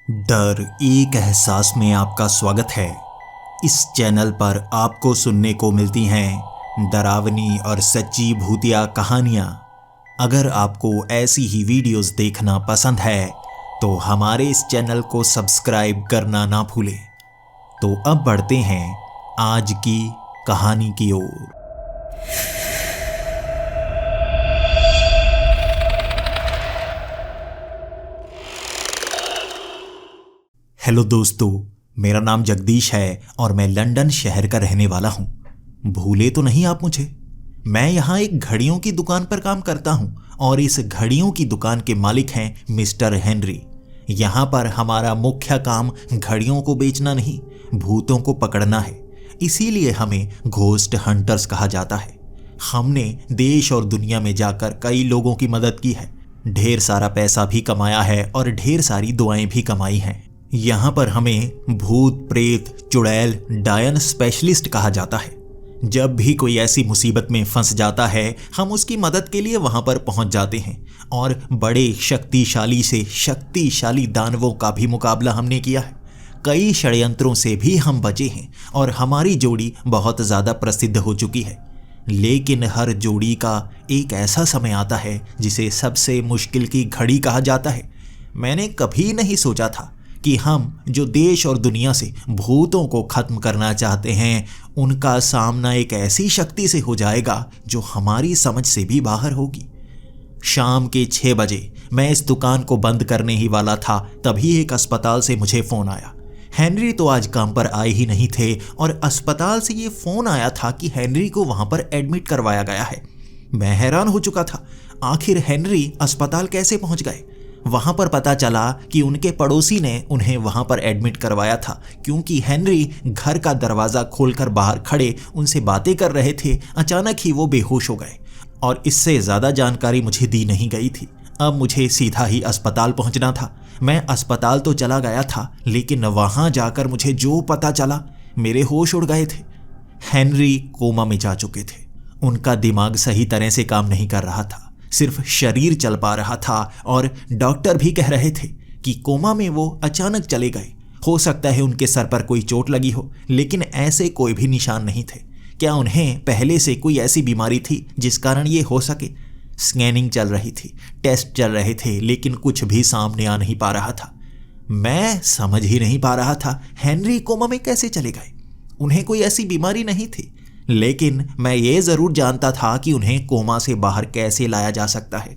डर एक एहसास में आपका स्वागत है। इस चैनल पर आपको सुनने को मिलती हैं डरावनी और सच्ची भूतिया कहानियाँ। अगर आपको ऐसी ही वीडियोस देखना पसंद है तो हमारे इस चैनल को सब्सक्राइब करना ना भूलें। तो अब बढ़ते हैं आज की कहानी की ओर। हेलो दोस्तों, मेरा नाम जगदीश है और मैं लंदन शहर का रहने वाला हूँ। भूले तो नहीं आप मुझे? मैं यहाँ एक घड़ियों की दुकान पर काम करता हूँ और इस घड़ियों की दुकान के मालिक हैं मिस्टर हेनरी। यहाँ पर हमारा मुख्य काम घड़ियों को बेचना नहीं, भूतों को पकड़ना है। इसीलिए हमें घोस्ट हंटर्स कहा जाता है। हमने देश और दुनिया में जाकर कई लोगों की मदद की है, ढेर सारा पैसा भी कमाया है और ढेर सारी दुआएं भी कमाई हैं। यहाँ पर हमें भूत प्रेत चुड़ैल डायन स्पेशलिस्ट कहा जाता है। जब भी कोई ऐसी मुसीबत में फंस जाता है हम उसकी मदद के लिए वहाँ पर पहुँच जाते हैं और बड़े शक्तिशाली से शक्तिशाली दानवों का भी मुकाबला हमने किया है। कई षड्यंत्रों से भी हम बचे हैं और हमारी जोड़ी बहुत ज़्यादा प्रसिद्ध हो चुकी है। लेकिन हर जोड़ी का एक ऐसा समय आता है जिसे सबसे मुश्किल की घड़ी कहा जाता है। मैंने कभी नहीं सोचा था कि हम जो देश और दुनिया से भूतों को खत्म करना चाहते हैं उनका सामना एक ऐसी शक्ति से हो जाएगा जो हमारी समझ से भी बाहर होगी। शाम के 6 बजे मैं इस दुकान को बंद करने ही वाला था, तभी एक अस्पताल से मुझे फ़ोन आया। हेनरी तो आज काम पर आए ही नहीं थे और अस्पताल से ये फ़ोन आया था कि हेनरी को वहाँ पर एडमिट करवाया गया है। मैं हैरान हो चुका था, आखिर हेनरी अस्पताल कैसे पहुँच गए। वहाँ पर पता चला कि उनके पड़ोसी ने उन्हें वहाँ पर एडमिट करवाया था, क्योंकि हेनरी घर का दरवाज़ा खोलकर बाहर खड़े उनसे बातें कर रहे थे। अचानक ही वो बेहोश हो गए और इससे ज़्यादा जानकारी मुझे दी नहीं गई थी। अब मुझे सीधा ही अस्पताल पहुँचना था। मैं अस्पताल तो चला गया था, लेकिन वहाँ जाकर मुझे जो पता चला, मेरे होश उड़ गए थे। हेनरी कोमा में जा चुके थे। उनका दिमाग सही तरह से काम नहीं कर रहा था, सिर्फ शरीर चल पा रहा था और डॉक्टर भी कह रहे थे कि कोमा में वो अचानक चले गए। हो सकता है उनके सर पर कोई चोट लगी हो, लेकिन ऐसे कोई भी निशान नहीं थे। क्या उन्हें पहले से कोई ऐसी बीमारी थी जिस कारण ये हो सके? स्कैनिंग चल रही थी, टेस्ट चल रहे थे, लेकिन कुछ भी सामने आ नहीं पा रहा था। मैं समझ ही नहीं पा रहा था हेनरी कोमा में कैसे चले गए। उन्हें कोई ऐसी बीमारी नहीं थी, लेकिन मैं ये ज़रूर जानता था कि उन्हें कोमा से बाहर कैसे लाया जा सकता है।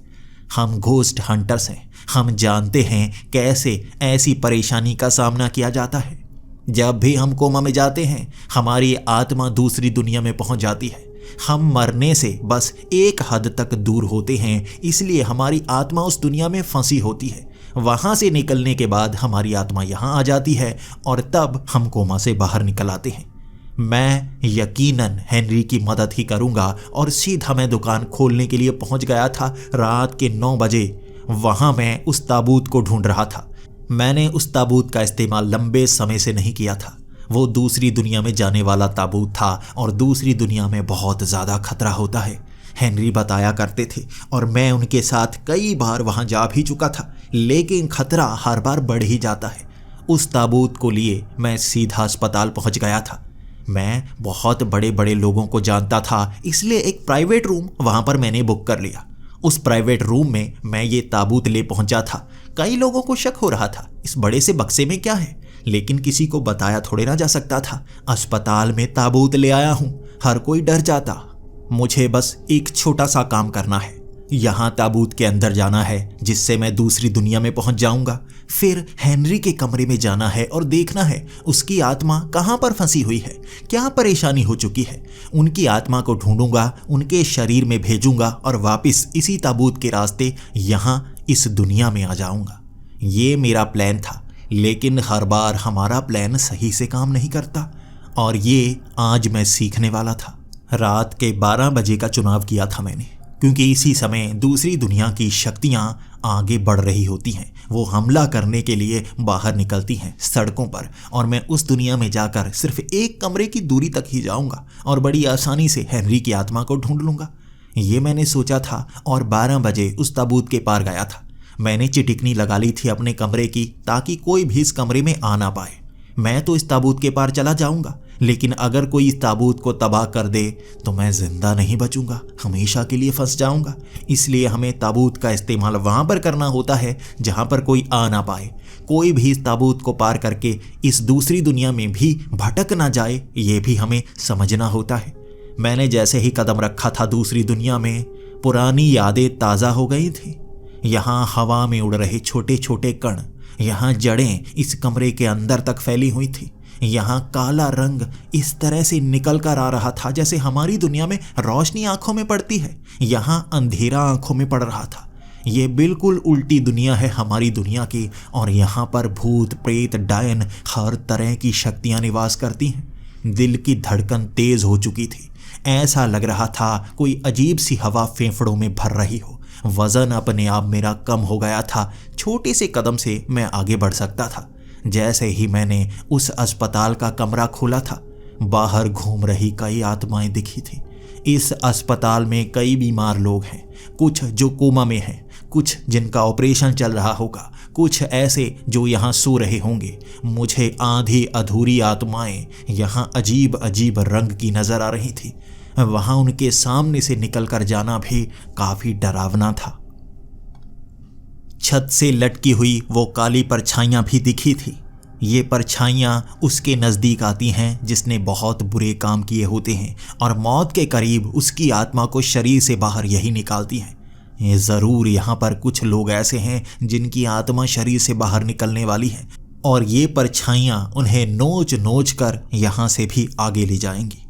हम घोस्ट हंटर्स हैं, हम जानते हैं कैसे ऐसी परेशानी का सामना किया जाता है। जब भी हम कोमा में जाते हैं हमारी आत्मा दूसरी दुनिया में पहुंच जाती है। हम मरने से बस एक हद तक दूर होते हैं, इसलिए हमारी आत्मा उस दुनिया में फंसी होती है। वहाँ से निकलने के बाद हमारी आत्मा यहाँ आ जाती है और तब हम कोमा से बाहर निकल आते हैं। मैं यकीनन हेनरी की मदद ही करूंगा और सीधा मैं दुकान खोलने के लिए पहुंच गया था। रात के 9 बजे वहां मैं उस ताबूत को ढूंढ रहा था। मैंने उस ताबूत का इस्तेमाल लंबे समय से नहीं किया था। वो दूसरी दुनिया में जाने वाला ताबूत था और दूसरी दुनिया में बहुत ज़्यादा खतरा होता है, हेनरी बताया करते थे और मैं उनके साथ कई बार वहां जा भी चुका था, लेकिन खतरा हर बार बढ़ ही जाता है। उस ताबूत को लिए मैं सीधा अस्पताल पहुंच गया था। मैं बहुत बड़े बड़े लोगों को जानता था, इसलिए एक प्राइवेट रूम वहाँ पर मैंने बुक कर लिया। उस प्राइवेट रूम में मैं ये ताबूत ले पहुँचा था। कई लोगों को शक हो रहा था इस बड़े से बक्से में क्या है, लेकिन किसी को बताया थोड़े ना जा सकता था। अस्पताल में ताबूत ले आया हूँ, हर कोई डर जाता। मुझे बस एक छोटा सा काम करना है, यहाँ ताबूत के अंदर जाना है जिससे मैं दूसरी दुनिया में पहुंच जाऊंगा। फिर हेनरी के कमरे में जाना है और देखना है उसकी आत्मा कहाँ पर फंसी हुई है, क्या परेशानी हो चुकी है। उनकी आत्मा को ढूंढूंगा, उनके शरीर में भेजूंगा और वापस इसी ताबूत के रास्ते यहाँ इस दुनिया में आ जाऊंगा। ये मेरा प्लान था, लेकिन हर बार हमारा प्लान सही से काम नहीं करता और ये आज मैं सीखने वाला था। रात के 12 बजे का चुनाव किया था मैंने, क्योंकि इसी समय दूसरी दुनिया की शक्तियाँ आगे बढ़ रही होती हैं। वो हमला करने के लिए बाहर निकलती हैं सड़कों पर और मैं उस दुनिया में जाकर सिर्फ एक कमरे की दूरी तक ही जाऊंगा और बड़ी आसानी से हेनरी की आत्मा को ढूंढ लूँगा। ये मैंने सोचा था और 12 बजे उस ताबूत के पार गया था। मैंने चिटिकनी लगा ली थी अपने कमरे की ताकि कोई भी इस कमरे में आ ना पाए। मैं तो इस ताबूत के पार चला जाऊंगा, लेकिन अगर कोई इस ताबूत को तबाह कर दे तो मैं जिंदा नहीं बचूंगा, हमेशा के लिए फंस जाऊंगा। इसलिए हमें ताबूत का इस्तेमाल वहां पर करना होता है जहां पर कोई आ ना पाए। कोई भी इस ताबूत को पार करके इस दूसरी दुनिया में भी भटक ना जाए, ये भी हमें समझना होता है। मैंने जैसे ही कदम रखा था दूसरी दुनिया में, पुरानी यादें ताज़ा हो गई थी। यहाँ हवा में उड़ रहे छोटे छोटे कण, यहाँ जड़ें इस कमरे के अंदर तक फैली हुई थी। यहाँ काला रंग इस तरह से निकल कर आ रहा था जैसे हमारी दुनिया में रोशनी आंखों में पड़ती है, यहाँ अंधेरा आंखों में पड़ रहा था। ये बिल्कुल उल्टी दुनिया है हमारी दुनिया की, और यहाँ पर भूत प्रेत डायन हर तरह की शक्तियाँ निवास करती हैं। दिल की धड़कन तेज हो चुकी थी। ऐसा लग रहा था कोई अजीब सी हवा फेफड़ों में भर रही हो। वजन अपने आप मेरा कम हो गया था। छोटे से कदम से मैं आगे बढ़ सकता था। जैसे ही मैंने उस अस्पताल का कमरा खोला था, बाहर घूम रही कई आत्माएं दिखी थी। इस अस्पताल में कई बीमार लोग हैं, कुछ जो कोमा में हैं, कुछ जिनका ऑपरेशन चल रहा होगा, कुछ ऐसे जो यहाँ सो रहे होंगे। मुझे आधी अधूरी आत्माएं यहाँ अजीब अजीब रंग की नजर आ रही थी। वहाँ उनके सामने से निकलकर जाना भी काफी डरावना था। छत से लटकी हुई वो काली परछाइयाँ भी दिखी थी। ये परछाइयाँ उसके नज़दीक आती हैं जिसने बहुत बुरे काम किए होते हैं, और मौत के करीब उसकी आत्मा को शरीर से बाहर यही निकालती हैं। ये ज़रूर यहाँ पर कुछ लोग ऐसे हैं जिनकी आत्मा शरीर से बाहर निकलने वाली है, और ये परछाइयाँ उन्हें नोच नोच कर यहाँ से भी आगे ले जाएंगी।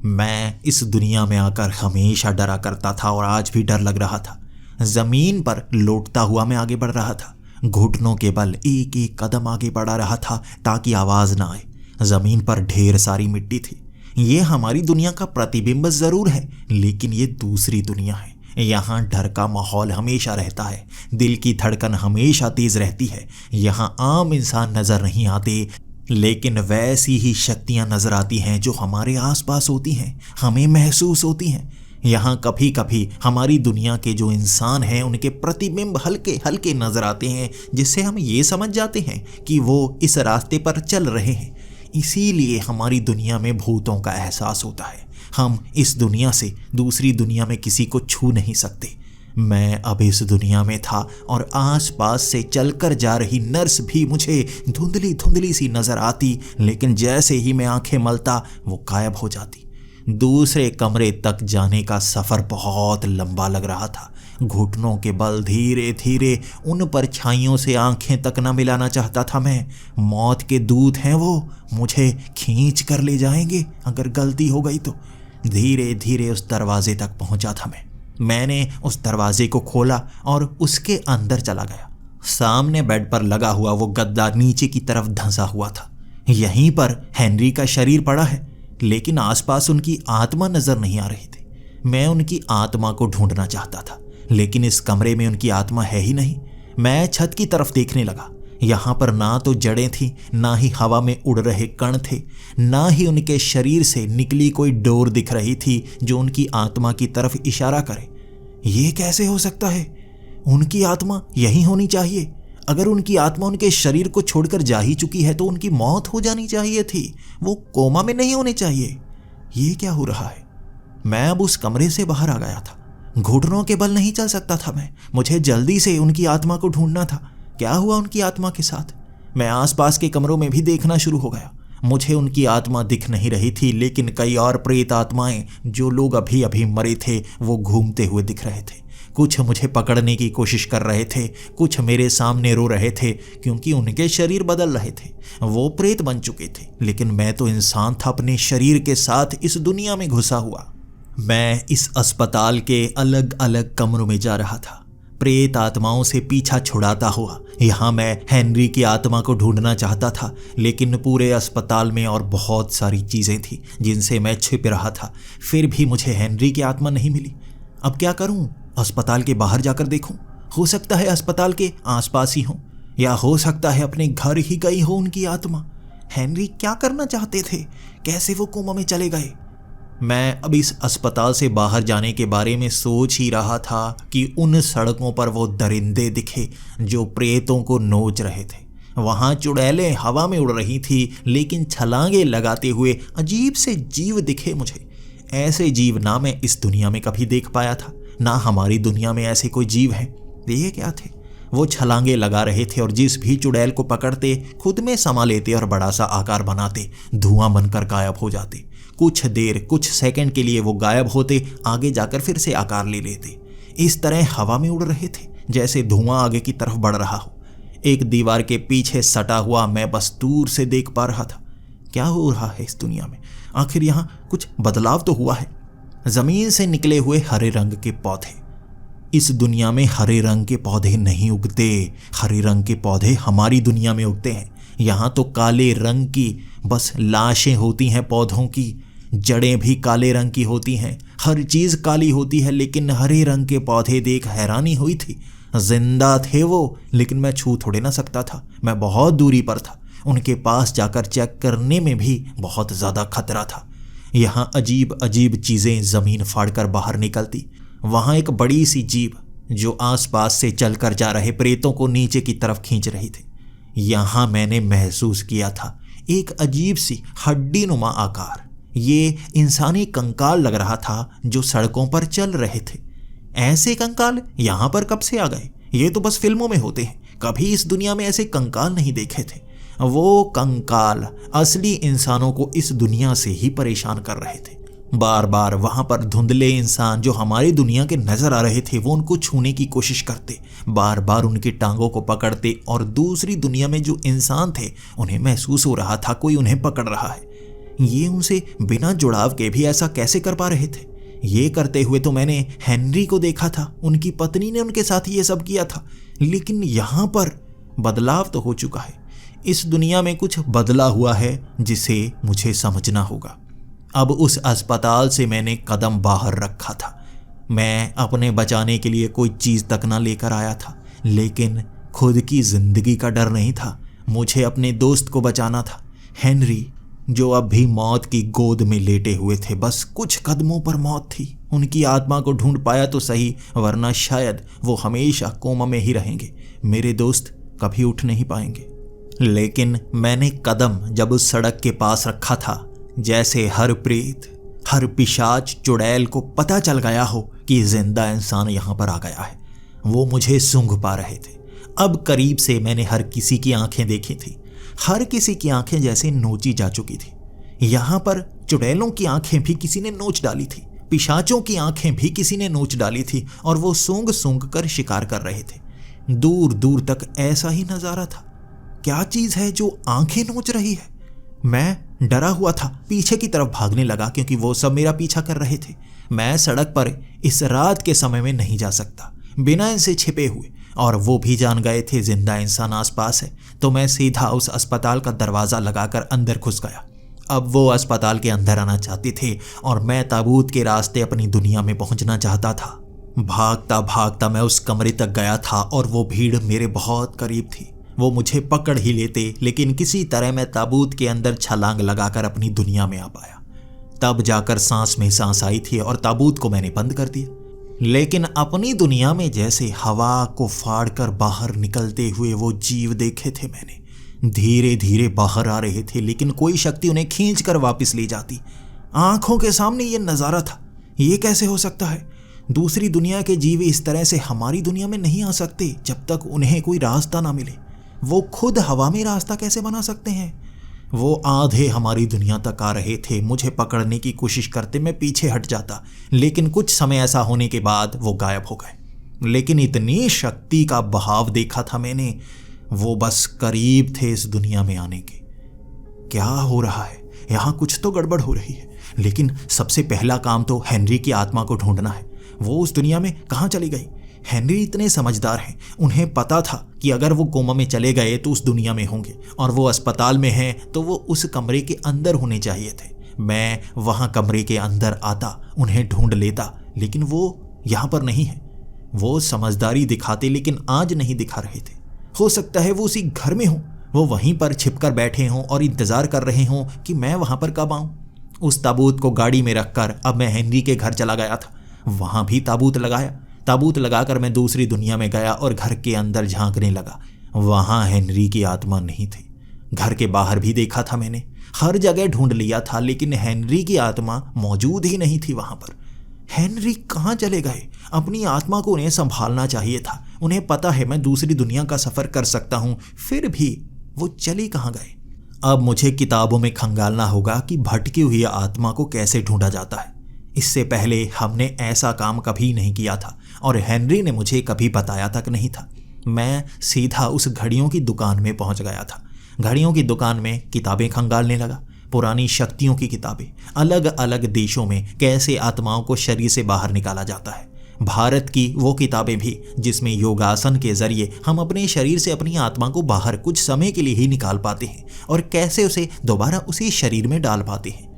मैं इस दुनिया में आकर हमेशा डरा करता था, और आज भी डर लग रहा था। ज़मीन पर लौटता हुआ मैं आगे बढ़ रहा था। घुटनों के बल एक एक कदम आगे बढ़ा रहा था ताकि आवाज़ ना आए। ज़मीन पर ढेर सारी मिट्टी थी। ये हमारी दुनिया का प्रतिबिंब ज़रूर है, लेकिन ये दूसरी दुनिया है। यहाँ डर का माहौल हमेशा रहता है, दिल की धड़कन हमेशा तेज़ रहती है। यहाँ आम इंसान नज़र नहीं आते, लेकिन वैसी ही शक्तियाँ नज़र आती हैं जो हमारे आसपास होती हैं, हमें महसूस होती हैं। यहाँ कभी कभी हमारी दुनिया के जो इंसान हैं उनके प्रतिबिंब हल्के हल्के नज़र आते हैं, जिससे हम ये समझ जाते हैं कि वो इस रास्ते पर चल रहे हैं। इसीलिए हमारी दुनिया में भूतों का एहसास होता है। हम इस दुनिया से दूसरी दुनिया में किसी को छू नहीं सकते। मैं अब इस दुनिया में था, और आसपास से चलकर जा रही नर्स भी मुझे धुंधली धुंधली सी नज़र आती, लेकिन जैसे ही मैं आंखें मलता वो गायब हो जाती। दूसरे कमरे तक जाने का सफ़र बहुत लंबा लग रहा था। घुटनों के बल धीरे धीरे उन परछाइयों से आंखें तक न मिलाना चाहता था मैं। मौत के दूत हैं वो, मुझे खींच कर ले जाएंगे अगर गलती हो गई तो। धीरे धीरे उस दरवाजे तक पहुंचा था मैंने उस दरवाजे को खोला और उसके अंदर चला गया। सामने बेड पर लगा हुआ वो गद्दा नीचे की तरफ धंसा हुआ था। यहीं पर हेनरी का शरीर पड़ा है, लेकिन आसपास उनकी आत्मा नजर नहीं आ रही थी। मैं उनकी आत्मा को ढूंढना चाहता था, लेकिन इस कमरे में उनकी आत्मा है ही नहीं। मैं छत की तरफ देखने लगा। यहाँ पर ना तो जड़ें थीं, ना ही हवा में उड़ रहे कण थे, ना ही उनके शरीर से निकली कोई डोर दिख रही थी जो उनकी आत्मा की तरफ इशारा करे। ये कैसे हो सकता है? उनकी आत्मा यही होनी चाहिए। अगर उनकी आत्मा उनके शरीर को छोड़कर जा ही चुकी है तो उनकी मौत हो जानी चाहिए थी, वो कोमा में नहीं होने चाहिए। ये क्या हो रहा है? मैं अब उस कमरे से बाहर आ गया था। घुटनों के बल नहीं चल सकता था मैं। मुझे जल्दी से उनकी आत्मा को ढूंढना था। क्या हुआ उनकी आत्मा के साथ? मैं आसपास के कमरों में भी देखना शुरू हो गया। मुझे उनकी आत्मा दिख नहीं रही थी, लेकिन कई और प्रेत आत्माएं जो लोग अभी अभी मरे थे वो घूमते हुए दिख रहे थे। कुछ मुझे पकड़ने की कोशिश कर रहे थे, कुछ मेरे सामने रो रहे थे क्योंकि उनके शरीर बदल रहे थे। वो प्रेत बन चुके थे, लेकिन मैं तो इंसान था अपने शरीर के साथ इस दुनिया में घुसा हुआ। मैं इस अस्पताल के अलग अलग कमरों में जा रहा था, प्रेत आत्माओं से पीछा छुड़ाता हुआ। यहाँ मैं हेनरी की आत्मा को ढूंढना चाहता था, लेकिन पूरे अस्पताल में और बहुत सारी चीज़ें थीं जिनसे मैं छिप रहा था। फिर भी मुझे हेनरी की आत्मा नहीं मिली। अब क्या करूँ? अस्पताल के बाहर जाकर देखूं। हो सकता है अस्पताल के आसपास ही हो, या हो सकता है अपने घर ही गई हो उनकी आत्मा। हेनरी क्या करना चाहते थे? कैसे वो कोमा में चले गए? मैं अब इस अस्पताल से बाहर जाने के बारे में सोच ही रहा था कि उन सड़कों पर वो दरिंदे दिखे जो प्रेतों को नोच रहे थे। वहाँ चुड़ैलें हवा में उड़ रही थी, लेकिन छलांगे लगाते हुए अजीब से जीव दिखे मुझे। ऐसे जीव ना मैं इस दुनिया में कभी देख पाया था, ना हमारी दुनिया में ऐसे कोई जीव हैं। ये क्या थे? वो छलांगे लगा रहे थे और जिस भी चुड़ैल को पकड़ते खुद में समा लेते और बड़ा सा आकार बनाते, धुआं बनकर गायब हो जाते। कुछ देर, कुछ सेकंड के लिए वो गायब होते, आगे जाकर फिर से आकार ले लेते। इस तरह हवा में उड़ रहे थे जैसे धुआं आगे की तरफ बढ़ रहा हो। एक दीवार के पीछे सटा हुआ मैं बस दूर से देख पा रहा था। क्या हो रहा है इस दुनिया में? आखिर यहाँ कुछ बदलाव तो हुआ है। जमीन से निकले हुए हरे रंग के पौधे। इस दुनिया में हरे रंग के पौधे नहीं उगते। हरे रंग के पौधे हमारी दुनिया में उगते हैं। यहाँ तो काले रंग की बस लाशें होती हैं पौधों की। जड़ें भी काले रंग की होती हैं, हर चीज़ काली होती है। लेकिन हरे रंग के पौधे देख हैरानी हुई थी। जिंदा थे वो, लेकिन मैं छू थोड़े ना सकता था। मैं बहुत दूरी पर था। उनके पास जाकर चेक करने में भी बहुत ज़्यादा खतरा था। यहाँ अजीब अजीब चीज़ें ज़मीन फाड़कर बाहर निकलती। वहाँ एक बड़ी सी जीभ जो आसपास से चलकर जा रहे प्रेतों को नीचे की तरफ खींच रही थी। यहाँ मैंने महसूस किया था एक अजीब सी हड्डी नुमा आकार। ये इंसानी कंकाल लग रहा था जो सड़कों पर चल रहे थे। ऐसे कंकाल यहाँ पर कब से आ गए? ये तो बस फिल्मों में होते हैं। कभी इस दुनिया में ऐसे कंकाल नहीं देखे थे। वो कंकाल असली इंसानों को इस दुनिया से ही परेशान कर रहे थे। बार बार वहां पर धुंधले इंसान जो हमारी दुनिया के नजर आ रहे थे, वो उनको छूने की कोशिश करते, बार बार उनकी टांगों को पकड़ते और दूसरी दुनिया में जो इंसान थे उन्हें महसूस हो रहा था कोई उन्हें पकड़ रहा है। ये उनसे बिना जुड़ाव के भी ऐसा कैसे कर पा रहे थे? ये करते हुए तो मैंने हेनरी को देखा था, उनकी पत्नी ने उनके साथ ये सब किया था। लेकिन यहाँ पर बदलाव तो हो चुका है। इस दुनिया में कुछ बदला हुआ है जिसे मुझे समझना होगा। अब उस अस्पताल से मैंने कदम बाहर रखा था। मैं अपने बचाने के लिए कोई चीज़ तक ना लेकर आया था, लेकिन खुद की जिंदगी का डर नहीं था। मुझे अपने दोस्त को बचाना था, हेनरी, जो अब भी मौत की गोद में लेटे हुए थे। बस कुछ कदमों पर मौत थी। उनकी आत्मा को ढूंढ पाया तो सही, वरना शायद वो हमेशा कोमा में ही रहेंगे। मेरे दोस्त कभी उठ नहीं पाएंगे। लेकिन मैंने कदम जब उस सड़क के पास रखा था, जैसे हर प्रेत, हर पिशाच, चुड़ैल को पता चल गया हो कि जिंदा इंसान यहाँ पर आ गया है। वो मुझे सूंघ पा रहे थे। अब करीब से मैंने हर किसी की आंखें देखी थी। हर किसी की आंखें जैसे नोची जा चुकी थी। यहाँ पर चुड़ैलों की आंखें भी किसी ने नोच डाली थी, पिशाचों की आंखें भी किसी ने नोच डाली थी, और वो सूंघ सूंघ कर शिकार कर रहे थे। दूर दूर तक ऐसा ही नजारा था। क्या चीज है जो आंखें नोच रही है? मैं डरा हुआ था, पीछे की तरफ भागने लगा क्योंकि वो सब मेरा पीछा कर रहे थे। मैं सड़क पर इस रात के समय में नहीं जा सकता बिना इनसे छिपे हुए, और वो भी जान गए थे जिंदा इंसान आसपास है। तो मैं सीधा उस अस्पताल का दरवाज़ा लगाकर अंदर घुस गया। अब वो अस्पताल के अंदर आना चाहते थे और मैं ताबूत के रास्ते अपनी दुनिया में पहुंचना चाहता था। भागता भागता मैं उस कमरे तक गया था और वो भीड़ मेरे बहुत करीब थी। वो मुझे पकड़ ही लेते, लेकिन किसी तरह मैं ताबूत के अंदर छलांग लगाकर अपनी दुनिया में आ पाया। तब जाकर सांस में सांस आई थी और ताबूत को मैंने बंद कर दिया। लेकिन अपनी दुनिया में जैसे हवा को फाड़कर बाहर निकलते हुए वो जीव देखे थे मैंने। धीरे धीरे बाहर आ रहे थे, लेकिन कोई शक्ति उन्हें खींचकर वापस ले जाती। आंखों के सामने ये नज़ारा था। ये कैसे हो सकता है? दूसरी दुनिया के जीव इस तरह से हमारी दुनिया में नहीं आ सकते जब तक उन्हें कोई रास्ता ना मिले। वो खुद हवा में रास्ता कैसे बना सकते हैं? वो आधे हमारी दुनिया तक आ रहे थे। मुझे पकड़ने की कोशिश करते मैं पीछे हट जाता, लेकिन कुछ समय ऐसा होने के बाद वो गायब हो गए। लेकिन इतनी शक्ति का बहाव देखा था मैंने, वो बस करीब थे इस दुनिया में आने के। क्या हो रहा है? यहाँ कुछ तो गड़बड़ हो रही है। लेकिन सबसे पहला काम तो हेनरी की आत्मा को ढूंढना है। वो उस दुनिया में कहाँ चली गई? हेनरी इतने समझदार हैं, उन्हें पता था कि अगर वो कोमा में चले गए तो उस दुनिया में होंगे, और वो अस्पताल में हैं तो वो उस कमरे के अंदर होने चाहिए थे। मैं वहाँ कमरे के अंदर आता, उन्हें ढूंढ लेता, लेकिन वो यहाँ पर नहीं है। वो समझदारी दिखाते, लेकिन आज नहीं दिखा रहे थे। हो सकता है वो उसी घर में हो, वो वहीं पर छिपकर बैठे हों और इंतज़ार कर रहे हों कि मैं वहाँ पर कब आऊँ। उस ताबूत को गाड़ी में रखकर अब मैं हेनरी के घर चला गया था। वहाँ भी ताबूत लगाया। ताबूत लगाकर मैं दूसरी दुनिया में गया और घर के अंदर झांकने लगा। वहाँ हेनरी की आत्मा नहीं थी। घर के बाहर भी देखा था मैंने, हर जगह ढूंढ लिया था, लेकिन हेनरी की आत्मा मौजूद ही नहीं थी वहाँ पर। हेनरी कहाँ चले गए? अपनी आत्मा को उन्हें संभालना चाहिए था। उन्हें पता है मैं दूसरी दुनिया का सफ़र कर सकता हूँ, फिर भी वो चली कहाँ गए? अब मुझे किताबों में खंगालना होगा कि भटकी हुई आत्मा को कैसे ढूंढा जाता है। इससे पहले हमने ऐसा काम कभी नहीं किया था और हेनरी ने मुझे कभी बताया तक नहीं था। मैं सीधा उस घड़ियों की दुकान में पहुंच गया था। घड़ियों की दुकान में किताबें खंगालने लगा, पुरानी शक्तियों की किताबें, अलग अलग देशों में कैसे आत्माओं को शरीर से बाहर निकाला जाता है। भारत की वो किताबें भी जिसमें योगासन के जरिए हम अपने शरीर से अपनी आत्मा को बाहर कुछ समय के लिए ही निकाल पाते हैं और कैसे उसे दोबारा उसी शरीर में डाल पाते हैं।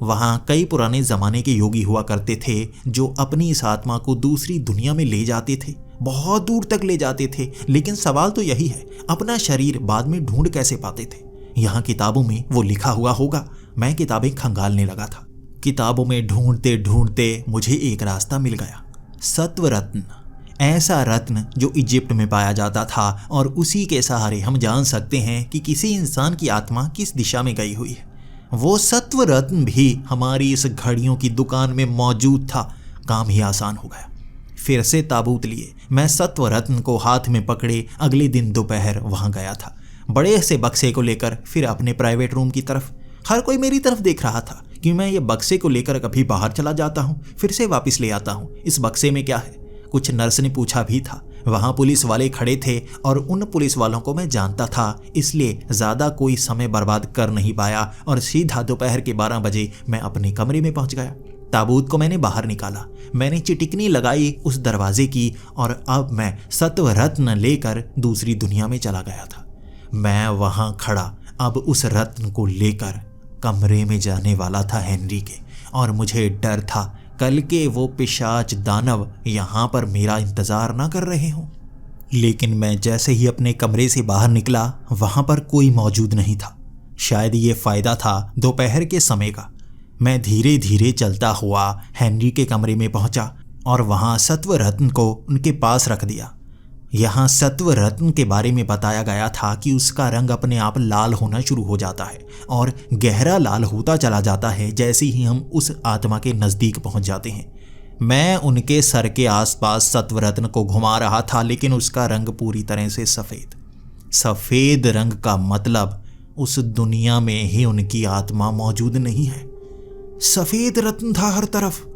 वहाँ कई पुराने ज़माने के योगी हुआ करते थे जो अपनी इस आत्मा को दूसरी दुनिया में ले जाते थे, बहुत दूर तक ले जाते थे। लेकिन सवाल तो यही है, अपना शरीर बाद में ढूंढ कैसे पाते थे? यहाँ किताबों में वो लिखा हुआ होगा। मैं किताबें खंगालने लगा था। किताबों में ढूंढते ढूंढते मुझे एक रास्ता मिल गया, सत्व रत्न। ऐसा रत्न जो इजिप्ट में पाया जाता था और उसी के सहारे हम जान सकते हैं कि किसी इंसान की आत्मा किस दिशा में गई हुई है। वो सत्व रत्न भी हमारी इस घड़ियों की दुकान में मौजूद था। काम ही आसान हो गया। फिर से ताबूत लिए मैं सत्व रत्न को हाथ में पकड़े अगले दिन दोपहर वहाँ गया था, बड़े से बक्से को लेकर फिर अपने प्राइवेट रूम की तरफ। हर कोई मेरी तरफ देख रहा था कि मैं ये बक्से को लेकर कभी बाहर चला जाता हूँ, फिर से वापस ले आता हूँ। इस बक्से में क्या है? कुछ नर्स ने पूछा भी था। वहाँ पुलिस वाले खड़े थे और उन पुलिस वालों को मैं जानता था, इसलिए ज़्यादा कोई समय बर्बाद कर नहीं पाया और सीधा दोपहर के 12 बजे मैं अपने कमरे में पहुँच गया। ताबूत को मैंने बाहर निकाला, मैंने चिटिकनी लगाई उस दरवाजे की और अब मैं सत्व रत्न लेकर दूसरी दुनिया में चला गया था। मैं वहाँ खड़ा अब उस रत्न को लेकर कमरे में जाने वाला था हेनरी के, और मुझे डर था कल के वो पिशाच दानव यहाँ पर मेरा इंतज़ार ना कर रहे हों। लेकिन मैं जैसे ही अपने कमरे से बाहर निकला वहाँ पर कोई मौजूद नहीं था। शायद ये फ़ायदा था दोपहर के समय का। मैं धीरे धीरे चलता हुआ हेनरी के कमरे में पहुँचा और वहाँ सत्व रत्न को उनके पास रख दिया। यहाँ सत्व रत्न के बारे में बताया गया था कि उसका रंग अपने आप लाल होना शुरू हो जाता है और गहरा लाल होता चला जाता है जैसे ही हम उस आत्मा के नज़दीक पहुँच जाते हैं। मैं उनके सर के आसपास सत्व रत्न को घुमा रहा था, लेकिन उसका रंग पूरी तरह से सफ़ेद। सफ़ेद रंग का मतलब उस दुनिया में ही उनकी आत्मा मौजूद नहीं है। सफ़ेद रत्न था हर तरफ।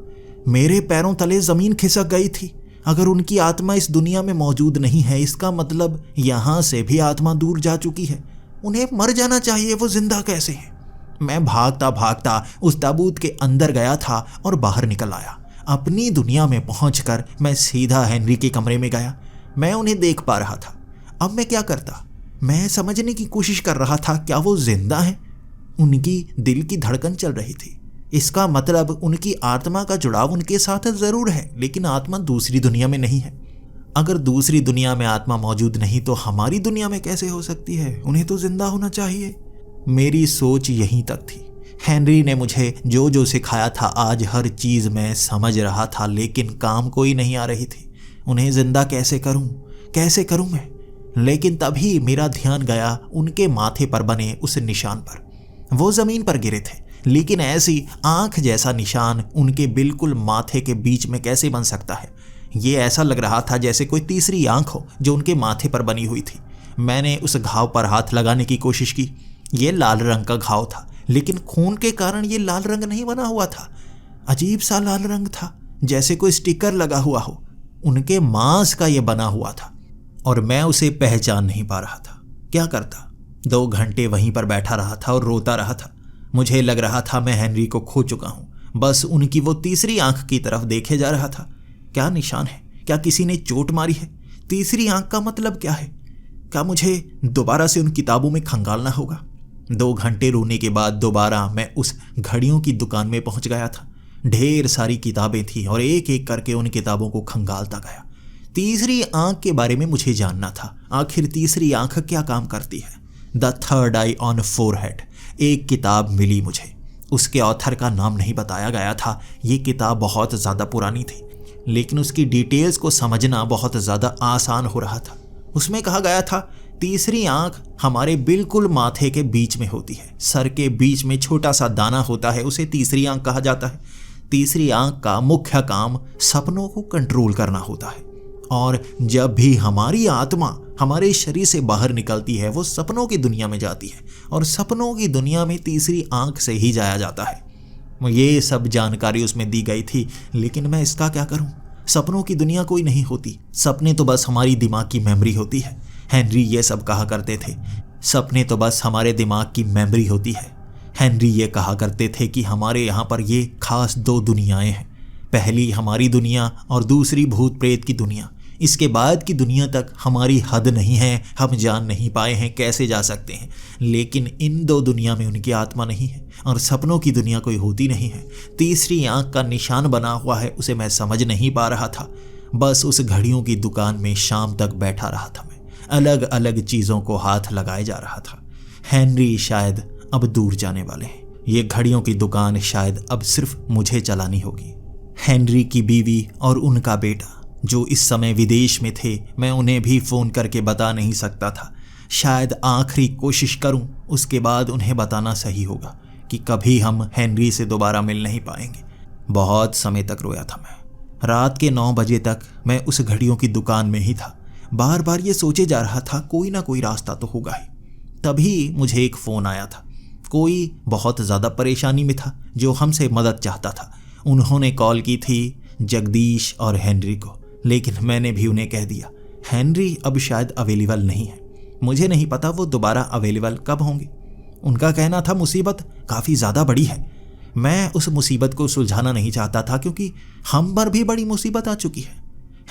मेरे पैरों तले ज़मीन खिसक गई थी। अगर उनकी आत्मा इस दुनिया में मौजूद नहीं है, इसका मतलब यहाँ से भी आत्मा दूर जा चुकी है। उन्हें मर जाना चाहिए, वो जिंदा कैसे हैं? मैं भागता भागता उस ताबूत के अंदर गया था और बाहर निकल आया। अपनी दुनिया में पहुंचकर मैं सीधा हेनरी के कमरे में गया। मैं उन्हें देख पा रहा था। अब मैं क्या करता? मैं समझने की कोशिश कर रहा था, क्या वो जिंदा हैं? उनकी दिल की धड़कन चल रही थी। इसका मतलब उनकी आत्मा का जुड़ाव उनके साथ ज़रूर है, लेकिन आत्मा दूसरी दुनिया में नहीं है। अगर दूसरी दुनिया में आत्मा मौजूद नहीं तो हमारी दुनिया में कैसे हो सकती है? उन्हें तो जिंदा होना चाहिए। मेरी सोच यहीं तक थी। हेनरी ने मुझे जो जो सिखाया था आज हर चीज़ मैं समझ रहा था, लेकिन काम कोई नहीं आ रही थी। उन्हें जिंदा कैसे करूं मैं? लेकिन तभी मेरा ध्यान गया उनके माथे पर बने उस निशान पर। वो ज़मीन पर गिरे थे, लेकिन ऐसी आँख जैसा निशान उनके बिल्कुल माथे के बीच में कैसे बन सकता है? ये ऐसा लग रहा था जैसे कोई तीसरी आँख हो जो उनके माथे पर बनी हुई थी। मैंने उस घाव पर हाथ लगाने की कोशिश की। ये लाल रंग का घाव था, लेकिन खून के कारण ये लाल रंग नहीं बना हुआ था। अजीब सा लाल रंग था, जैसे कोई स्टिकर लगा हुआ हो। उनके मांस का ये बना हुआ था और मैं उसे पहचान नहीं पा रहा था। क्या करता? 2 घंटे वहीं पर बैठा रहा था और रोता रहा था। मुझे लग रहा था मैं हेनरी को खो चुका हूँ। बस उनकी वो तीसरी आंख की तरफ देखे जा रहा था। क्या निशान है? क्या किसी ने चोट मारी है? तीसरी आंख का मतलब क्या है? क्या मुझे दोबारा से उन किताबों में खंगालना होगा? 2 घंटे रोने के बाद दोबारा मैं उस घड़ियों की दुकान में पहुंच गया था। ढेर सारी किताबें थी और एक एक करके उन किताबों को खंगालता गया। तीसरी आंख के बारे में मुझे जानना था। आखिर तीसरी आंख क्या काम करती है? The third I on forehead एक किताब मिली मुझे। उसके ऑथर का नाम नहीं बताया गया था। ये किताब बहुत ज़्यादा पुरानी थी, लेकिन उसकी डिटेल्स को समझना बहुत ज़्यादा आसान हो रहा था। उसमें कहा गया था, तीसरी आंख हमारे बिल्कुल माथे के बीच में होती है। सर के बीच में छोटा सा दाना होता है, उसे तीसरी आंख कहा जाता है। तीसरी आंख का मुख्य काम सपनों को कंट्रोल करना होता है, और जब भी हमारी आत्मा हमारे शरीर से बाहर निकलती है, वो सपनों की दुनिया में जाती है, और सपनों की दुनिया में तीसरी आंख से ही जाया जाता है। ये सब जानकारी उसमें दी गई थी, लेकिन मैं इसका क्या करूं? सपनों की दुनिया कोई नहीं होती, सपने तो बस हमारी दिमाग की मेमोरी होती है। हेनरी ये सब कहा करते थे, सपने तो बस हमारे दिमाग की मेमोरी होती है। हेनरी ये कहा करते थे कि हमारे यहाँ पर ये खास दो दुनियाएं हैं, पहली हमारी दुनिया और दूसरी भूत प्रेत की दुनिया। इसके बाद की दुनिया तक हमारी हद नहीं है, हम जान नहीं पाए हैं, कैसे जा सकते हैं। लेकिन इन दो दुनिया में उनकी आत्मा नहीं है, और सपनों की दुनिया कोई होती नहीं है। तीसरी आंख का निशान बना हुआ है, उसे मैं समझ नहीं पा रहा था। बस उस घड़ियों की दुकान में शाम तक बैठा रहा था मैं, अलग अलग चीज़ों को हाथ लगाए जा रहा था। हेनरी शायद अब दूर जाने वाले हैं, ये घड़ियों की दुकान शायद अब सिर्फ मुझे चलानी होगी। हेनरी की बीवी और उनका बेटा जो इस समय विदेश में थे, मैं उन्हें भी फ़ोन करके बता नहीं सकता था। शायद आखिरी कोशिश करूं, उसके बाद उन्हें बताना सही होगा कि कभी हम हेनरी से दोबारा मिल नहीं पाएंगे। बहुत समय तक रोया था मैं। रात के 9 बजे तक मैं उस घड़ियों की दुकान में ही था। बार बार ये सोचे जा रहा था, कोई ना कोई रास्ता तो होगा ही। तभी मुझे एक फ़ोन आया था। कोई बहुत ज़्यादा परेशानी में था, जो हमसे मदद चाहता था। उन्होंने कॉल की थी जगदीश और हेनरी को, लेकिन मैंने भी उन्हें कह दिया हेनरी अब शायद अवेलेबल नहीं है। मुझे नहीं पता वो दोबारा अवेलेबल कब होंगे। उनका कहना था मुसीबत काफ़ी ज़्यादा बड़ी है। मैं उस मुसीबत को सुलझाना नहीं चाहता था, क्योंकि हम पर भी बड़ी मुसीबत आ चुकी है।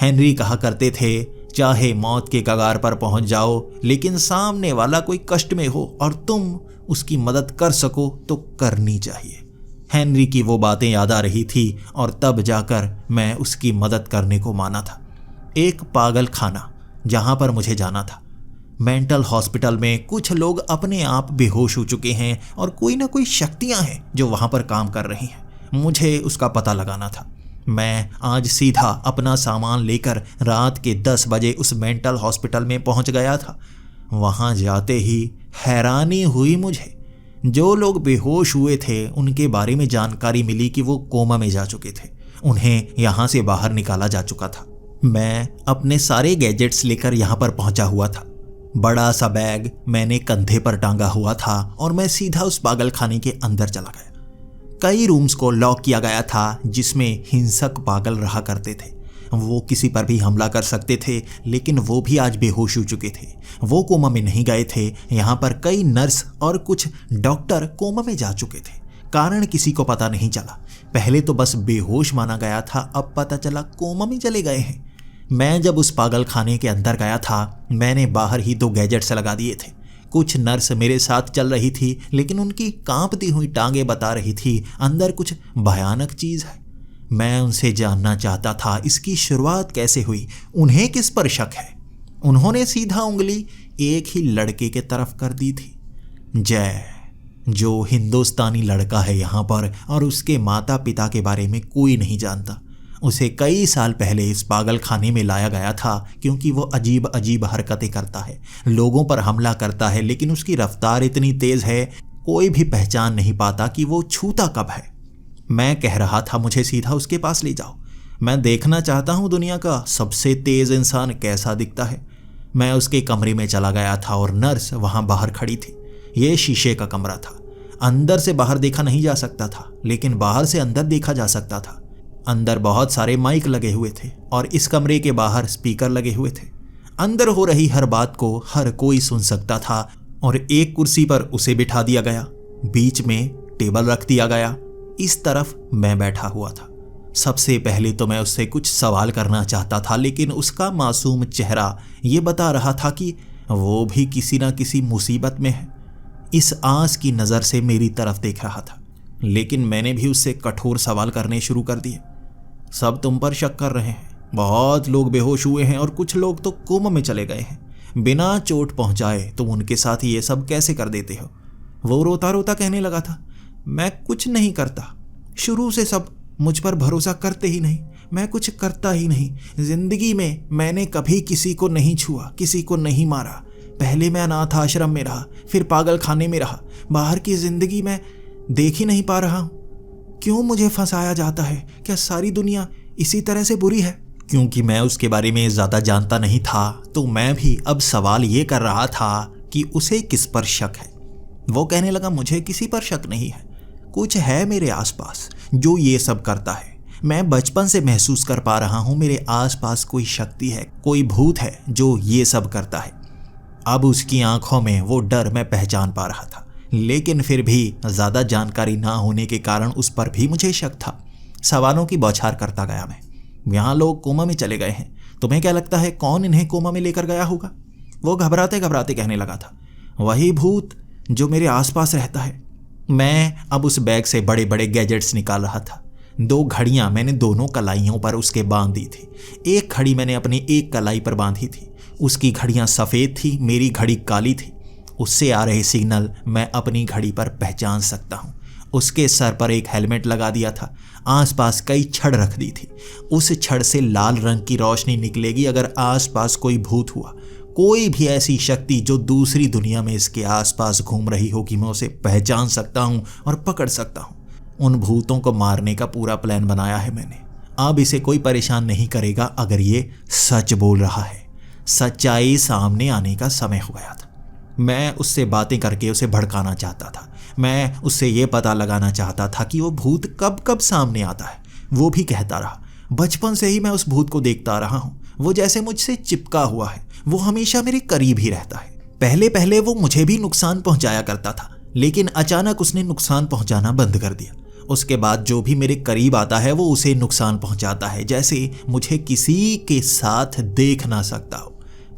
हेनरी कहा करते थे, चाहे मौत के कगार पर पहुंच जाओ, लेकिन सामने वाला कोई कष्ट में हो और तुम उसकी मदद कर सको तो करनी चाहिए। हेनरी की वो बातें याद आ रही थी, और तब जाकर मैं उसकी मदद करने को माना था। एक पागल खाना जहाँ पर मुझे जाना था। मेंटल हॉस्पिटल में कुछ लोग अपने आप बेहोश हो चुके हैं, और कोई ना कोई शक्तियाँ हैं जो वहाँ पर काम कर रही हैं। मुझे उसका पता लगाना था। मैं आज सीधा अपना सामान लेकर रात के 10 बजे उस मेंटल हॉस्पिटल में पहुँच गया था। वहाँ जाते ही हैरानी हुई मुझे। जो लोग बेहोश हुए थे उनके बारे में जानकारी मिली कि वो कोमा में जा चुके थे। उन्हें यहाँ से बाहर निकाला जा चुका था। मैं अपने सारे गैजेट्स लेकर यहाँ पर पहुँचा हुआ था। बड़ा सा बैग मैंने कंधे पर टांगा हुआ था, और मैं सीधा उस पागल खाने के अंदर चला गया। कई रूम्स को लॉक किया गया था, जिसमें हिंसक पागल रहा करते थे। वो किसी पर भी हमला कर सकते थे, लेकिन वो भी आज बेहोश हो चुके थे। वो कोमा में नहीं गए थे। यहाँ पर कई नर्स और कुछ डॉक्टर कोमा में जा चुके थे। कारण किसी को पता नहीं चला। पहले तो बस बेहोश माना गया था, अब पता चला कोमा में चले गए हैं। मैं जब उस पागल खाने के अंदर गया था, मैंने बाहर ही 2 गैजेट्स लगा दिए थे। कुछ नर्स मेरे साथ चल रही थी, लेकिन उनकी कांपती हुई टांगें बता रही थी अंदर कुछ भयानक चीज़ है। मैं उनसे जानना चाहता था इसकी शुरुआत कैसे हुई, उन्हें किस पर शक है। उन्होंने सीधा उंगली एक ही लड़के के तरफ कर दी थी, जय, जो हिंदुस्तानी लड़का है यहाँ पर, और उसके माता पिता के बारे में कोई नहीं जानता। उसे कई साल पहले इस पागल खाने में लाया गया था, क्योंकि वो अजीब अजीब हरकतें करता है, लोगों पर हमला करता है, लेकिन उसकी रफ्तार इतनी तेज़ है कोई भी पहचान नहीं पाता कि वो छूता कब है। मैं कह रहा था मुझे सीधा उसके पास ले जाओ, मैं देखना चाहता हूँ दुनिया का सबसे तेज़ इंसान कैसा दिखता है। मैं उसके कमरे में चला गया था और नर्स वहाँ बाहर खड़ी थी। ये शीशे का कमरा था, अंदर से बाहर देखा नहीं जा सकता था, लेकिन बाहर से अंदर देखा जा सकता था। अंदर बहुत सारे माइक लगे हुए थे और इस कमरे के बाहर स्पीकर लगे हुए थे। अंदर हो रही हर बात को हर कोई सुन सकता था, और एक कुर्सी पर उसे बिठा दिया गया, बीच में टेबल रख दिया गया, इस तरफ मैं बैठा हुआ था। सबसे पहले तो मैं उससे कुछ सवाल करना चाहता था, लेकिन उसका मासूम चेहरा ये बता रहा था कि वो भी किसी न किसी मुसीबत में है। इस आस की नज़र से मेरी तरफ देख रहा था, लेकिन मैंने भी उससे कठोर सवाल करने शुरू कर दिए। सब तुम पर शक कर रहे हैं, बहुत लोग बेहोश हुए हैं और कुछ लोग तो कोमा में चले गए हैं। बिना चोट पहुंचाए तुम उनके साथ ये सब कैसे कर देते हो? वो रोता रोता कहने लगा था, मैं कुछ नहीं करता। शुरू से सब मुझ पर भरोसा करते ही नहीं, मैं कुछ करता ही नहीं। जिंदगी में मैंने कभी किसी को नहीं छुआ, किसी को नहीं मारा। पहले मैं अनाथ आश्रम में रहा, फिर पागल खाने में रहा। बाहर की जिंदगी मैं देख ही नहीं पा रहा हूँ। क्यों मुझे फंसाया जाता है? क्या सारी दुनिया इसी तरह से बुरी है? क्योंकि मैं उसके बारे में ज़्यादा जानता नहीं था, तो मैं भी अब सवाल ये कर रहा था कि उसे किस पर शक है। वो कहने लगा, मुझे किसी पर शक नहीं है। कुछ है मेरे आसपास जो ये सब करता है। मैं बचपन से महसूस कर पा रहा हूँ मेरे आसपास कोई शक्ति है, कोई भूत है जो ये सब करता है। अब उसकी आंखों में वो डर मैं पहचान पा रहा था, लेकिन फिर भी ज़्यादा जानकारी ना होने के कारण उस पर भी मुझे शक था। सवालों की बौछार करता गया मैं। यहाँ लोग कोमा में चले गए हैं, तुम्हें क्या लगता है कौन इन्हें कोमा में लेकर गया होगा? वो घबराते घबराते कहने लगा था, वही भूत जो मेरे आसपास रहता है। मैं अब उस बैग से बड़े बड़े गैजेट्स निकाल रहा था। 2 घड़ियां मैंने दोनों कलाइयों पर उसके बांध दी थी। एक घड़ी मैंने अपनी एक कलाई पर बांधी थी। उसकी घड़ियां सफ़ेद थी, मेरी घड़ी काली थी। उससे आ रहे सिग्नल मैं अपनी घड़ी पर पहचान सकता हूँ। उसके सर पर एक हेलमेट लगा दिया था। आसपास कई छड़ रख दी थी। उस छड़ से लाल रंग की रोशनी निकलेगी अगर आसपास कोई भूत हुआ। कोई भी ऐसी शक्ति जो दूसरी दुनिया में इसके आसपास घूम रही होगी, मैं उसे पहचान सकता हूँ और पकड़ सकता हूँ। उन भूतों को मारने का पूरा प्लान बनाया है मैंने। अब इसे कोई परेशान नहीं करेगा अगर ये सच बोल रहा है। सच्चाई सामने आने का समय हो गया था। मैं उससे बातें करके उसे भड़काना चाहता था। मैं उससे ये पता लगाना चाहता था कि वो भूत कब कब सामने आता है। वो भी कहता रहा, बचपन से ही मैं उस भूत को देखता रहा हूँ। वो जैसे मुझसे चिपका हुआ है। वो हमेशा मेरे करीब ही रहता है। पहले पहले वो मुझे भी नुकसान पहुंचाया करता था, लेकिन अचानक उसने नुकसान पहुंचाना बंद कर दिया। उसके बाद जो भी मेरे करीब आता है वो उसे नुकसान पहुंचाता है, जैसे मुझे किसी के साथ देख ना सकता हो।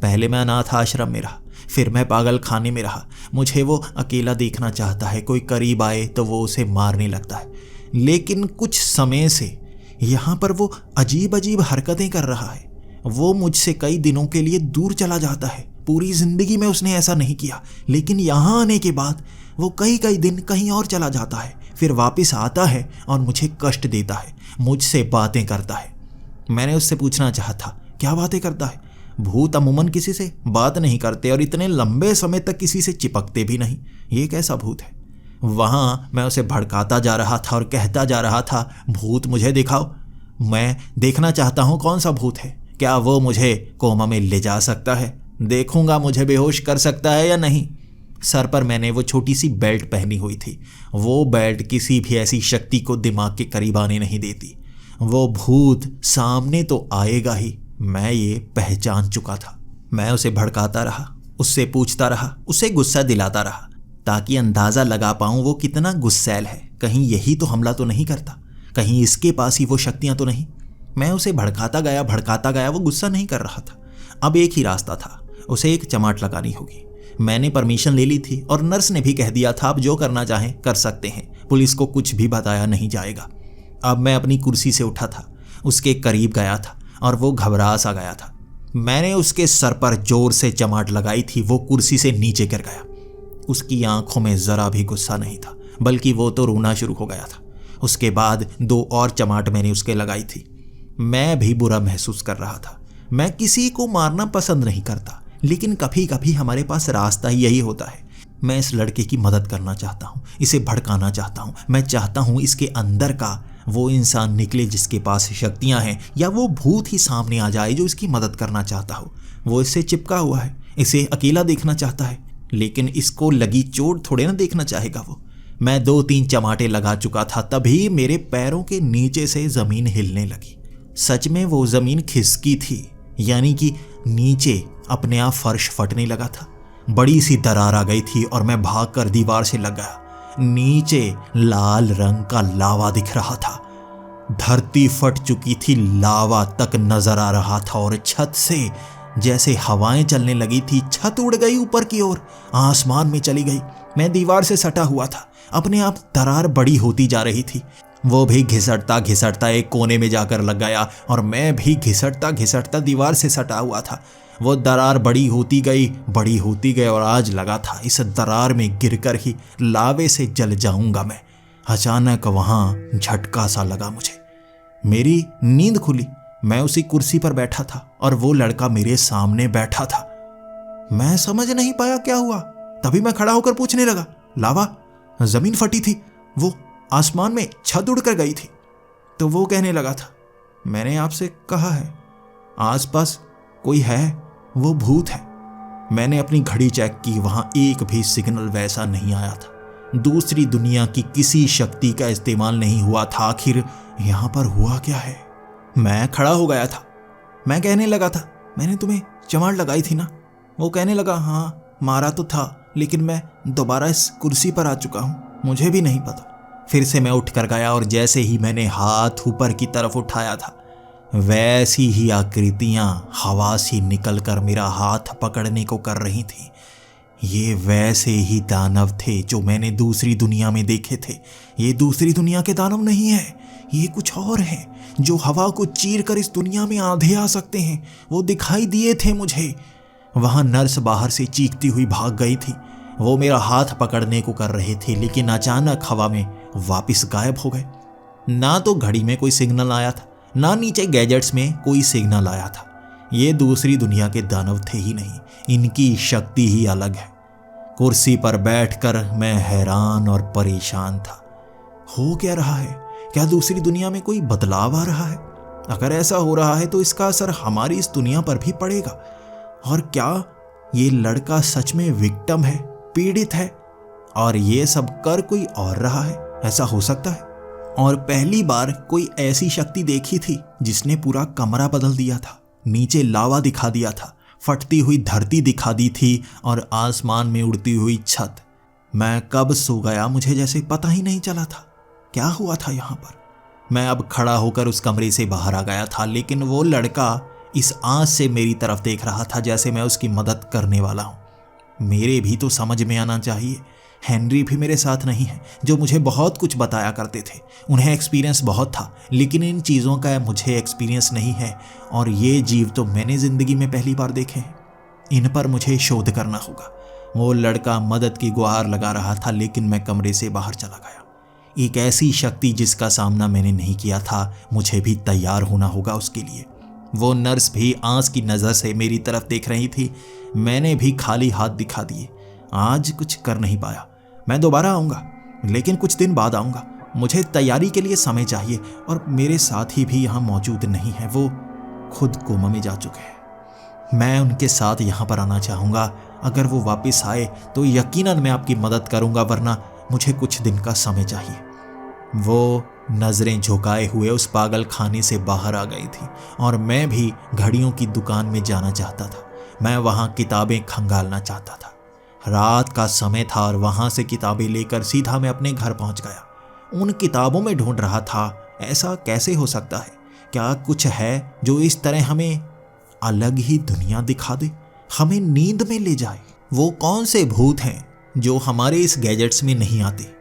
पहले मैं अनाथ आश्रम में रहा, फिर मैं पागल खाने में रहा। मुझे वो अकेला देखना चाहता है, कोई करीब आए तो वो उसे मारने लगता है। लेकिन कुछ समय से यहाँ पर वो अजीब अजीब हरकतें कर रहा है। वो मुझसे कई दिनों के लिए दूर चला जाता है। पूरी जिंदगी में उसने ऐसा नहीं किया, लेकिन यहाँ आने के बाद वो कई कई दिन कहीं और चला जाता है, फिर वापस आता है और मुझे कष्ट देता है, मुझसे बातें करता है। मैंने उससे पूछना चाहा था, क्या बातें करता है? भूत अमूमन किसी से बात नहीं करते और इतने लंबे समय तक किसी से चिपकते भी नहीं। ये कैसा भूत है? वहाँ मैं उसे भड़काता जा रहा था और कहता जा रहा था, भूत मुझे दिखाओ, मैं देखना चाहता हूँ कौन सा भूत है। क्या वो मुझे कोमा में ले जा सकता है? देखूंगा मुझे बेहोश कर सकता है या नहीं। सर पर मैंने वो छोटी सी बेल्ट पहनी हुई थी। वो बेल्ट किसी भी ऐसी शक्ति को दिमाग के करीब आने नहीं देती। वो भूत सामने तो आएगा ही, मैं ये पहचान चुका था। मैं उसे भड़काता रहा, उससे पूछता रहा, उसे गुस्सा दिलाता रहा, ताकि अंदाज़ा लगा पाऊँ वो कितना गुस्सैल है। कहीं यही तो हमला तो नहीं करता, कहीं इसके पास ही वो शक्तियाँ तो नहीं। मैं उसे भड़काता गया, वो गुस्सा नहीं कर रहा था। अब एक ही रास्ता था, उसे एक चमाट लगानी होगी। मैंने परमिशन ले ली थी और नर्स ने भी कह दिया था, आप जो करना चाहें कर सकते हैं, पुलिस को कुछ भी बताया नहीं जाएगा। अब मैं अपनी कुर्सी से उठा था, उसके करीब गया था और वो घबरा सा गया था। मैंने उसके सर पर जोर से चमाट लगाई थी। वो कुर्सी से नीचे गिर गया। उसकी आंखों में ज़रा भी गुस्सा नहीं था, बल्कि वो तो रोना शुरू हो गया था। उसके बाद 2 और चमाट मैंने उसके लगाई थी। मैं भी बुरा महसूस कर रहा था। मैं किसी को मारना पसंद नहीं करता, लेकिन कभी कभी हमारे पास रास्ता ही यही होता है। मैं इस लड़के की मदद करना चाहता हूँ, इसे भड़काना चाहता हूँ। मैं चाहता हूँ इसके अंदर का वो इंसान निकले जिसके पास शक्तियाँ हैं, या वो भूत ही सामने आ जाए जो इसकी मदद करना चाहता हो। वो इससे चिपका हुआ है, इसे अकेला देखना चाहता है, लेकिन इसको लगी चोट थोड़े ना देखना चाहेगा वो। मैं 2-3 चमाटे लगा चुका था, तभी मेरे पैरों के नीचे से ज़मीन हिलने लगी। सच में वो ज़मीन खिसकी थी, यानी कि नीचे अपने आप फर्श फटने लगा था। बड़ी सी दरार आ गई थी और मैं भागकर दीवार से लग गया। नीचे लाल रंग का लावा दिख रहा था। धरती फट चुकी थी, लावा तक नजर आ रहा था और छत से जैसे हवाएं चलने लगी थी, छत उड़ गई ऊपर की ओर, आसमान में चली गई। मैं दीवार से सटा हुआ था, अपने आप दरार बड़ी होती जा रही थी। वो भी घिसटता घिसटता एक कोने में जाकर लग गया और मैं भी घिसटता घिसटता दीवार से सटा हुआ था। वो दरार बड़ी होती गई और आज लगा था इस दरार में गिरकर ही लावे से जल जाऊंगा मैं। अचानक वहां झटका सा लगा मुझे। मेरी नींद खुली। मैं उसी कुर्सी पर बैठा था और वो लड़का मेरे सामने बैठा था। मैं समझ नहीं पाया क्या हुआ। तभी मैं खड़ा होकर पूछने लगा, लावा, जमीन फटी थी, वो आसमान में छत उड़कर गई थी। तो वो कहने लगा था, मैंने आपसे कहा है आसपास कोई है, वो भूत है। मैंने अपनी घड़ी चेक की, वहां एक भी सिग्नल वैसा नहीं आया था। दूसरी दुनिया की किसी शक्ति का इस्तेमाल नहीं हुआ था। आखिर यहां पर हुआ क्या है? मैं खड़ा हो गया था। मैं कहने लगा था, मैंने तुम्हें चमाड़ लगाई थी ना? वो कहने लगा, हाँ मारा तो था, लेकिन मैं दोबारा इस कुर्सी पर आ चुका हूं, मुझे भी नहीं पता। फिर से मैं उठ कर गया और जैसे ही मैंने हाथ ऊपर की तरफ उठाया था, वैसी ही आकृतियां हवा से निकलकर मेरा हाथ पकड़ने को कर रही थी। ये वैसे ही दानव थे जो मैंने दूसरी दुनिया में देखे थे। ये दूसरी दुनिया के दानव नहीं है, ये कुछ और हैं जो हवा को चीर कर इस दुनिया में आधे आ सकते हैं। वो दिखाई दिए थे मुझे। वहां नर्स बाहर से चीखती हुई भाग गई थी। वो मेरा हाथ पकड़ने को कर रहे थे, लेकिन अचानक हवा में वापस गायब हो गए। ना तो घड़ी में कोई सिग्नल आया था, ना नीचे गैजेट्स में कोई सिग्नल आया था। ये दूसरी दुनिया के दानव थे ही नहीं, इनकी शक्ति ही अलग है। कुर्सी पर बैठकर मैं हैरान और परेशान था। हो क्या रहा है? क्या दूसरी दुनिया में कोई बदलाव आ रहा है? अगर ऐसा हो रहा है तो इसका असर हमारी इस दुनिया पर भी पड़ेगा। और क्या ये लड़का सच में विक्टिम है, पीड़ित है, और ये सब कर कोई और रहा है? ऐसा हो सकता है। और पहली बार कोई ऐसी शक्ति देखी थी जिसने पूरा कमरा बदल दिया था। नीचे लावा दिखा दिया था, फटती हुई धरती दिखा दी थी और आसमान में उड़ती हुई छत। मैं कब सो गया मुझे जैसे पता ही नहीं चला था। क्या हुआ था यहाँ पर? मैं अब खड़ा होकर उस कमरे से बाहर आ गया था, लेकिन वो लड़का इस आंच से मेरी तरफ देख रहा था जैसे मैं उसकी मदद करने वाला हूँ। मेरे भी तो समझ में आना चाहिए। हेनरी भी मेरे साथ नहीं है, जो मुझे बहुत कुछ बताया करते थे। उन्हें एक्सपीरियंस बहुत था, लेकिन इन चीज़ों का मुझे एक्सपीरियंस नहीं है। और ये जीव तो मैंने ज़िंदगी में पहली बार देखे हैं। इन पर मुझे शोध करना होगा। वो लड़का मदद की गुहार लगा रहा था, लेकिन मैं कमरे से बाहर चला गया। एक ऐसी शक्ति जिसका सामना मैंने नहीं किया था, मुझे भी तैयार होना होगा उसके लिए। वो नर्स भी आंच की नज़र से मेरी तरफ देख रही थी। मैंने भी खाली हाथ दिखा दिए। आज कुछ कर नहीं पाया। मैं दोबारा आऊँगा, लेकिन कुछ दिन बाद आऊँगा। मुझे तैयारी के लिए समय चाहिए, और मेरे साथी भी यहाँ मौजूद नहीं है। वो खुद कोमा में जा चुके हैं। मैं उनके साथ यहाँ पर आना चाहूँगा। अगर वो वापस आए तो यकीनन मैं आपकी मदद करूँगा, वरना मुझे कुछ दिन का समय चाहिए। वो नज़रें झुकाए हुए उस पागल खाने से बाहर आ गई थी, और मैं भी घड़ियों की दुकान में जाना चाहता था। मैं वहाँ किताबें खंगालना चाहता था। रात का समय था और वहाँ से किताबें लेकर सीधा मैं अपने घर पहुँच गया। उन किताबों में ढूंढ रहा था, ऐसा कैसे हो सकता है? क्या कुछ है जो इस तरह हमें अलग ही दुनिया दिखा दे, हमें नींद में ले जाए? वो कौन से भूत हैं जो हमारे इस गैजेट्स में नहीं आते?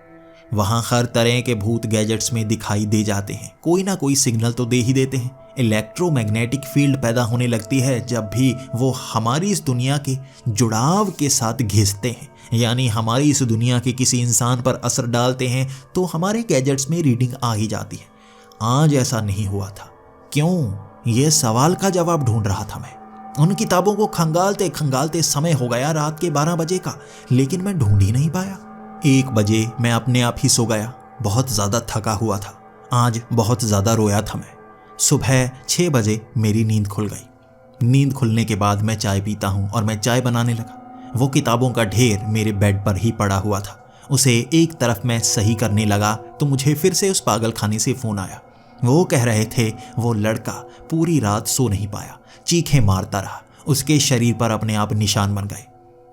वहाँ हर तरह के भूत गैजेट्स में दिखाई दे जाते हैं। कोई ना कोई सिग्नल तो दे ही देते हैं। इलेक्ट्रोमैग्नेटिक फील्ड पैदा होने लगती है जब भी वो हमारी इस दुनिया के जुड़ाव के साथ घिसते हैं, यानी हमारी इस दुनिया के किसी इंसान पर असर डालते हैं, तो हमारे गैजेट्स में रीडिंग आ ही जाती है। आज ऐसा नहीं हुआ था। क्यों? ये सवाल का जवाब ढूंढ रहा था मैं। उन किताबों को खंगालते खंगालते समय हो गया रात के 12 बजे का, लेकिन मैं ढूंढ ही नहीं पाया। 1 बजे मैं अपने आप ही सो गया। बहुत ज़्यादा थका हुआ था। आज बहुत ज़्यादा रोया था मैं। सुबह 6 बजे मेरी नींद खुल गई। नींद खुलने के बाद मैं चाय पीता हूँ और मैं चाय बनाने लगा। वो किताबों का ढेर मेरे बेड पर ही पड़ा हुआ था। उसे एक तरफ मैं सही करने लगा तो मुझे फिर से उस पागल खाने से फ़ोन आया। वो कह रहे थे वो लड़का पूरी रात सो नहीं पाया, चीखें मारता रहा। उसके शरीर पर अपने आप निशान बन गए।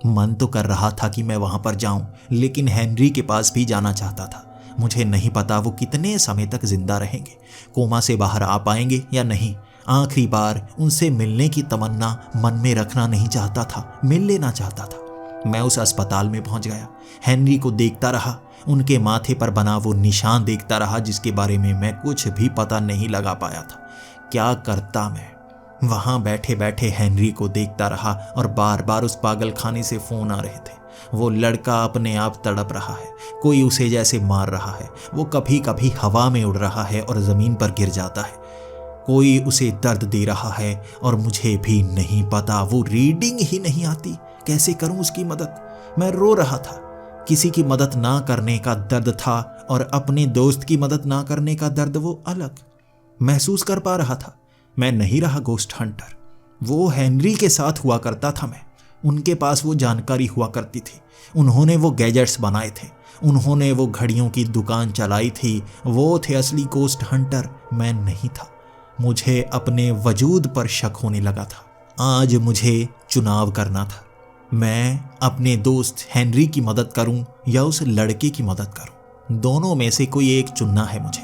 मन तो कर रहा था कि मैं वहाँ पर जाऊँ, लेकिन हेनरी के पास भी जाना चाहता था। मुझे नहीं पता वो कितने समय तक जिंदा रहेंगे, कोमा से बाहर आ पाएंगे या नहीं। आखिरी बार उनसे मिलने की तमन्ना मन में रखना नहीं चाहता था, मिल लेना चाहता था। मैं उस अस्पताल में पहुंच गया। हेनरी को देखता रहा, उनके माथे पर बना वो निशान देखता रहा जिसके बारे में मैं कुछ भी पता नहीं लगा पाया था। क्या करता मैं? वहाँ बैठे बैठे हेनरी को देखता रहा और बार बार उस पागल खाने से फ़ोन आ रहे थे। वो लड़का अपने आप तड़प रहा है, कोई उसे जैसे मार रहा है। वो कभी कभी हवा में उड़ रहा है और ज़मीन पर गिर जाता है। कोई उसे दर्द दे रहा है और मुझे भी नहीं पता, वो रीडिंग ही नहीं आती, कैसे करूं उसकी मदद। मैं रो रहा था। किसी की मदद ना करने का दर्द था और अपने दोस्त की मदद ना करने का दर्द वो अलग महसूस कर पा रहा था। मैं नहीं रहा गोस्ट हंटर। वो हेनरी के साथ हुआ करता था। मैं उनके पास वो जानकारी हुआ करती थी। उन्होंने वो गैजेट्स बनाए थे, उन्होंने वो घड़ियों की दुकान चलाई थी। वो थे असली गोस्ट हंटर, मैं नहीं था। मुझे अपने वजूद पर शक होने लगा था। आज मुझे चुनाव करना था। मैं अपने दोस्त हेनरी की मदद करूं या उस लड़के की मदद करूं। दोनों में से कोई एक चुनना है मुझे।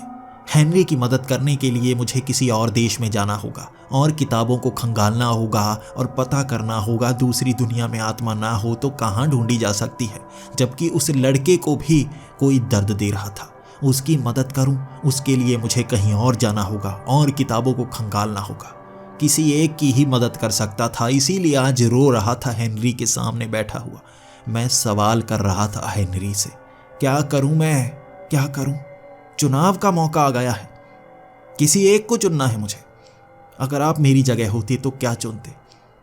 हेनरी की मदद करने के लिए मुझे किसी और देश में जाना होगा और किताबों को खंगालना होगा और पता करना होगा दूसरी दुनिया में आत्मा ना हो तो कहाँ ढूंढी जा सकती है। जबकि उस लड़के को भी कोई दर्द दे रहा था। उसकी मदद करूं, उसके लिए मुझे कहीं और जाना होगा और किताबों को खंगालना होगा। किसी एक की ही मदद कर सकता था, इसीलिए आज रो रहा था हेनरी के सामने बैठा हुआ। मैं सवाल कर रहा था हेनरी से, क्या करूं मैं, क्या करूं? चुनाव का मौका आ गया है। किसी एक को चुनना है मुझे। अगर आप मेरी जगह होते तो क्या चुनते?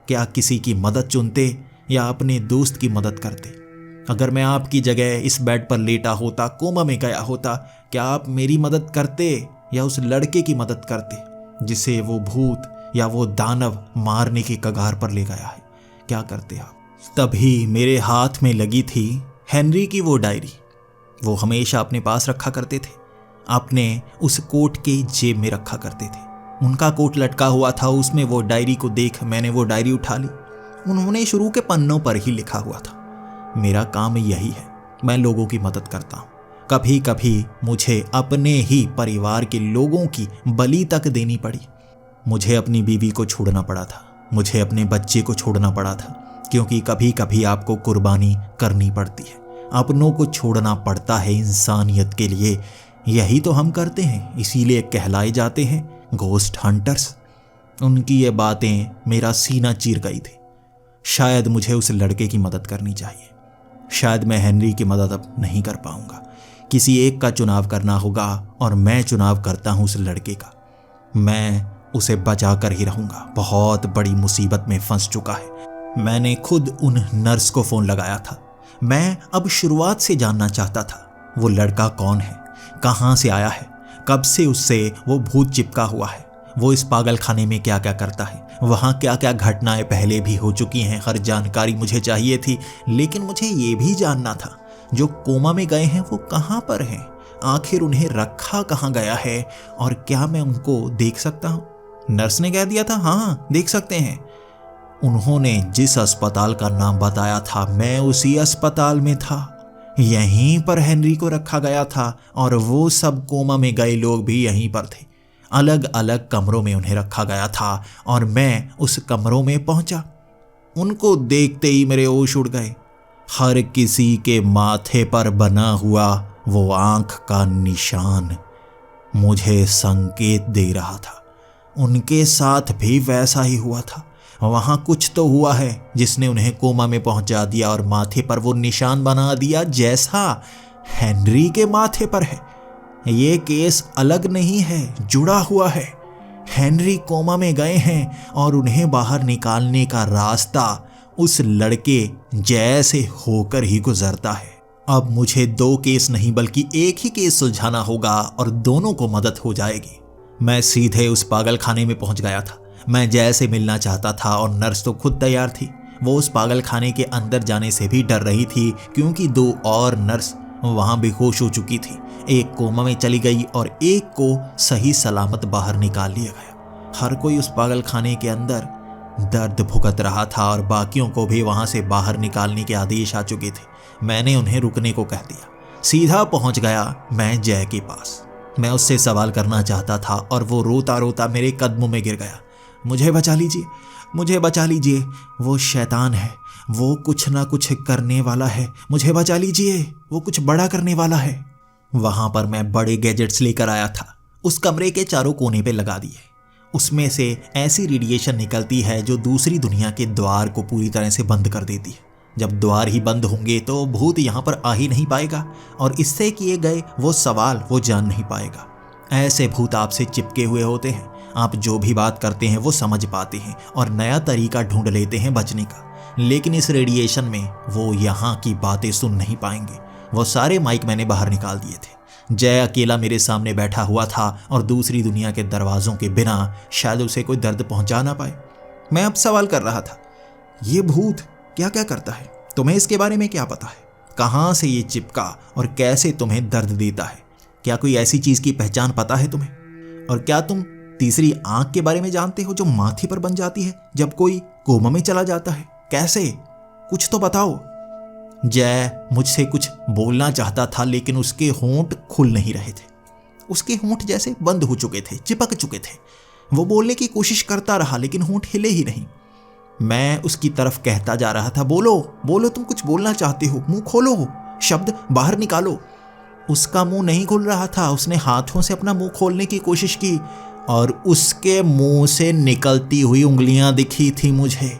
क्या किसी की मदद चुनते या अपने दोस्त की मदद करते? अगर मैं आपकी जगह इस बेड पर लेटा होता, कोमा में गया होता, क्या आप मेरी मदद करते या उस लड़के की मदद करते जिसे वो भूत या वो दानव मारने की कगार पर ले गया है? क्या करते आप? तभी मेरे हाथ में लगी थी हेनरी की वो डायरी। वो हमेशा अपने पास रखा करते थे, अपने उस कोट के जेब में रखा करते थे। उनका कोट लटका हुआ था, उसमें वो डायरी को देख मैंने वो डायरी उठा ली। उन्होंने शुरू के पन्नों पर ही लिखा हुआ था, मेरा काम यही है, मैं लोगों की मदद करता हूँ। कभी कभी मुझे अपने ही परिवार के लोगों की बलि तक देनी पड़ी। मुझे अपनी बीवी को छोड़ना पड़ा था, मुझे अपने बच्चे को छोड़ना पड़ा था, क्योंकि कभी कभी आपको कुर्बानी करनी पड़ती है, अपनों को छोड़ना पड़ता है इंसानियत के लिए। यही तो हम करते हैं, इसीलिए कहलाए जाते हैं घोस्ट हंटर्स। उनकी ये बातें मेरा सीना चीर गई थी। शायद मुझे उस लड़के की मदद करनी चाहिए। शायद मैं हेनरी की मदद अब नहीं कर पाऊंगा। किसी एक का चुनाव करना होगा और मैं चुनाव करता हूं उस लड़के का। मैं उसे बचा कर ही रहूंगा। बहुत बड़ी मुसीबत में फंस चुका है। मैंने खुद उन नर्स को फोन लगाया था। मैं अब शुरुआत से जानना चाहता था वो लड़का कौन है, कहां से आया है, कब से उससे वो भूत चिपका हुआ है, वो इस पागल खाने में क्या क्या करता है, वहां क्या क्या घटनाएं पहले भी हो चुकी हैं। हर जानकारी मुझे चाहिए थी। लेकिन मुझे ये भी जानना था जो कोमा में गए हैं वो कहां पर हैं, आखिर उन्हें रखा कहां गया है और क्या मैं उनको देख सकता हूं? नर्स ने कह दिया था हाँ देख सकते हैं। उन्होंने जिस अस्पताल का नाम बताया था मैं उसी अस्पताल में था। यहीं पर हेनरी को रखा गया था और वो सब कोमा में गए लोग भी यहीं पर थे। अलग अलग कमरों में उन्हें रखा गया था और मैं उस कमरों में पहुंचा। उनको देखते ही मेरे होश उड़ गए। हर किसी के माथे पर बना हुआ वो आंख का निशान मुझे संकेत दे रहा था। उनके साथ भी वैसा ही हुआ था। वहां कुछ तो हुआ है जिसने उन्हें कोमा में पहुंचा दिया और माथे पर वो निशान बना दिया जैसा हेनरी के माथे पर है। ये केस अलग नहीं है, जुड़ा हुआ है। हेनरी कोमा में गए हैं और उन्हें बाहर निकालने का रास्ता उस लड़के जैसे होकर ही गुजरता है। अब मुझे 2 केस नहीं बल्कि एक ही केस सुलझाना होगा और दोनों को मदद हो जाएगी। मैं सीधे उस पागल खाने में पहुंच गया था। मैं जैसे मिलना चाहता था और नर्स तो खुद तैयार थी। वो उस पागल खाने के अंदर जाने से भी डर रही थी क्योंकि 2 और नर्स वहां बेहोश हो चुकी थी। एक कोमा में चली गई और एक को सही सलामत बाहर निकाल लिया गया। हर कोई उस पागल खाने के अंदर दर्द भुगत रहा था और बाकियों को भी वहां से बाहर निकालने के आदेश आ चुके थे। मैंने उन्हें रुकने को कह दिया। सीधा पहुंच गया मैं जय के पास। मैं उससे सवाल करना चाहता था और वो रोता रोता मेरे कदमों में गिर गया। मुझे बचा लीजिए, मुझे बचा लीजिए, वो शैतान है, वो कुछ ना कुछ करने वाला है, मुझे बचा लीजिए, वो कुछ बड़ा करने वाला है। वहां पर मैं बड़े गैजेट्स लेकर आया था, उस कमरे के चारों कोने पे लगा दिए। उसमें से ऐसी रेडिएशन निकलती है जो दूसरी दुनिया के द्वार को पूरी तरह से बंद कर देती है। जब द्वार ही बंद होंगे तो भूत यहाँ पर आ ही नहीं पाएगा और इससे किए गए वो सवाल वो जान नहीं पाएगा। ऐसे भूत आपसे चिपके हुए होते हैं, आप जो भी बात करते हैं वो समझ पाते हैं और नया तरीका ढूंढ लेते हैं बचने का। लेकिन इस रेडिएशन में वो यहाँ की बातें सुन नहीं पाएंगे। वो सारे माइक मैंने बाहर निकाल दिए थे। जय अकेला मेरे सामने बैठा हुआ था और दूसरी दुनिया के दरवाजों के बिना शायद उसे कोई दर्द पहुंचा ना पाए। मैं अब सवाल कर रहा था, ये भूत क्या क्या करता है? तुम्हें इसके बारे में क्या पता है? कहाँ से ये चिपका और कैसे तुम्हें दर्द देता है? क्या कोई ऐसी चीज की पहचान पता है तुम्हें? और क्या तुम तीसरी आंख के बारे में जानते हो जो माथे पर बन जाती है जब कोई कोमा में चला जाता है? कैसे? कुछ तो बताओ। जय मुझसे कुछ बोलना चाहता था लेकिन उसके होंठ खुल नहीं रहे थे। उसके होंठ जैसे बंद हो चुके थे, चिपक चुके थे। वो बोलने की कोशिश करता रहा लेकिन होंठ हिले ही नहीं। मैं उसकी तरफ कहता जा रहा था, बोलो बोलो, तुम कुछ बोलना चाहते हो, मुंह खोलो, शब्द बाहर निकालो। उसका मुंह नहीं खुल रहा था। उसने हाथों से अपना मुंह खोलने की कोशिश की और उसके मुंह से निकलती हुई उंगलियां दिखी थी मुझे।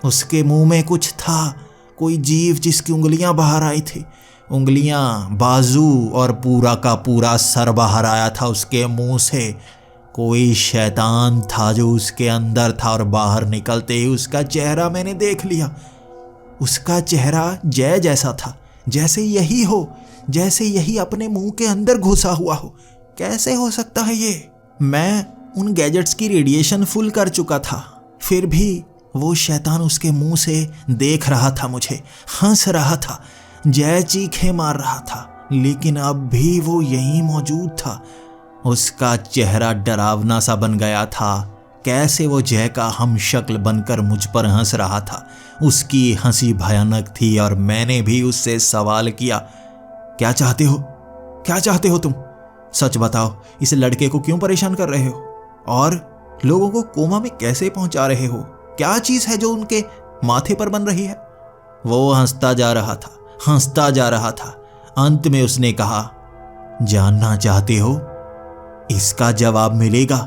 उसके मुंह में कुछ था, कोई जीव जिसकी उंगलियां बाहर आई थी। उंगलियां, बाजू और पूरा का पूरा सर बाहर आया था उसके मुंह से। कोई शैतान था जो उसके अंदर था और बाहर निकलते ही उसका चेहरा मैंने देख लिया। उसका चेहरा जय जैसा था, जैसे यही हो, जैसे यही अपने मुंह के अंदर घुसा हुआ हो। कैसे हो सकता है ये? मैं उन गैजेट्स की रेडिएशन फुल कर चुका था, फिर भी वो शैतान उसके मुंह से देख रहा था मुझे, हंस रहा था, जय चीखें मार रहा था, लेकिन अब भी वो यहीं मौजूद था। उसका चेहरा डरावना सा बन गया था। कैसे वो जय का हम शक्ल बनकर मुझ पर हंस रहा था। उसकी हंसी भयानक थी और मैंने भी उससे सवाल किया, क्या चाहते हो? क्या चाहते हो तुम? सच बताओ, इस लड़के को क्यों परेशान कर रहे हो? और लोगों को कोमा में कैसे पहुंचा रहे हो? क्या चीज है जो उनके माथे पर बन रही है? वो हंसता जा रहा था, हंसता जा रहा था। अंत में उसने कहा, जानना चाहते हो? इसका जवाब मिलेगा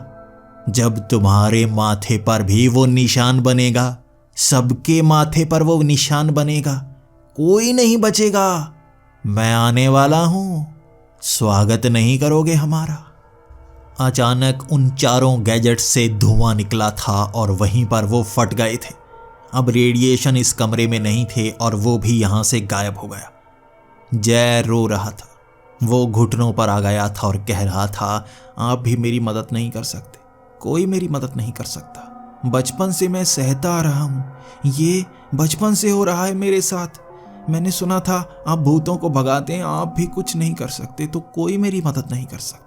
जब तुम्हारे माथे पर भी वो निशान बनेगा। सबके माथे पर वो निशान बनेगा, कोई नहीं बचेगा। मैं आने वाला हूं, स्वागत नहीं करोगे हमारा? अचानक उन चारों गैजेट्स से धुआं निकला था और वहीं पर वो फट गए थे। अब रेडिएशन इस कमरे में नहीं थे और वो भी यहां से गायब हो गया। जय रो रहा था। वो घुटनों पर आ गया था और कह रहा था, आप भी मेरी मदद नहीं कर सकते, कोई मेरी मदद नहीं कर सकता। बचपन से मैं सहता आ रहा हूँ, ये बचपन से हो रहा है मेरे साथ। मैंने सुना था आप भूतों को भगाते हैं, आप भी कुछ नहीं कर सकते, तो कोई मेरी मदद नहीं कर सकता।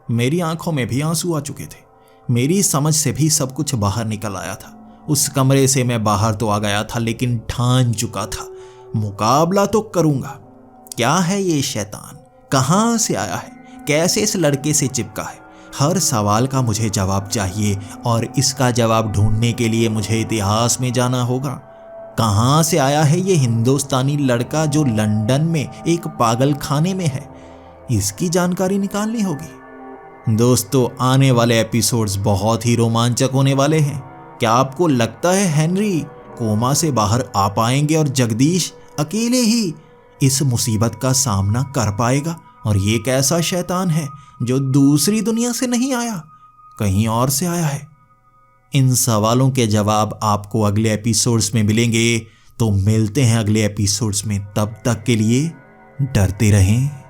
मेरी आंखों में भी आंसू आ चुके थे। मेरी समझ से भी सब कुछ बाहर निकल आया था। उस कमरे से मैं बाहर तो आ गया था लेकिन ठान चुका था, मुकाबला तो करूंगा। क्या है ये शैतान? कहां से आया है? कैसे इस लड़के से चिपका है? हर सवाल का मुझे जवाब चाहिए और इसका जवाब ढूंढने के लिए मुझे इतिहास में जाना होगा। कहां से आया है ये हिंदुस्तानी लड़का जो लंदन में एक पागल खाने में है? इसकी जानकारी निकालनी होगी। दोस्तों, आने वाले एपिसोड्स बहुत ही रोमांचक होने वाले हैं। क्या आपको लगता है हेनरी कोमा से बाहर आ पाएंगे और जगदीश अकेले ही इस मुसीबत का सामना कर पाएगा? और ये कैसा शैतान है जो दूसरी दुनिया से नहीं आया, कहीं और से आया है? इन सवालों के जवाब आपको अगले एपिसोड्स में मिलेंगे। तो मिलते हैं अगले एपिसोड्स में, तब तक के लिए डरते रहें।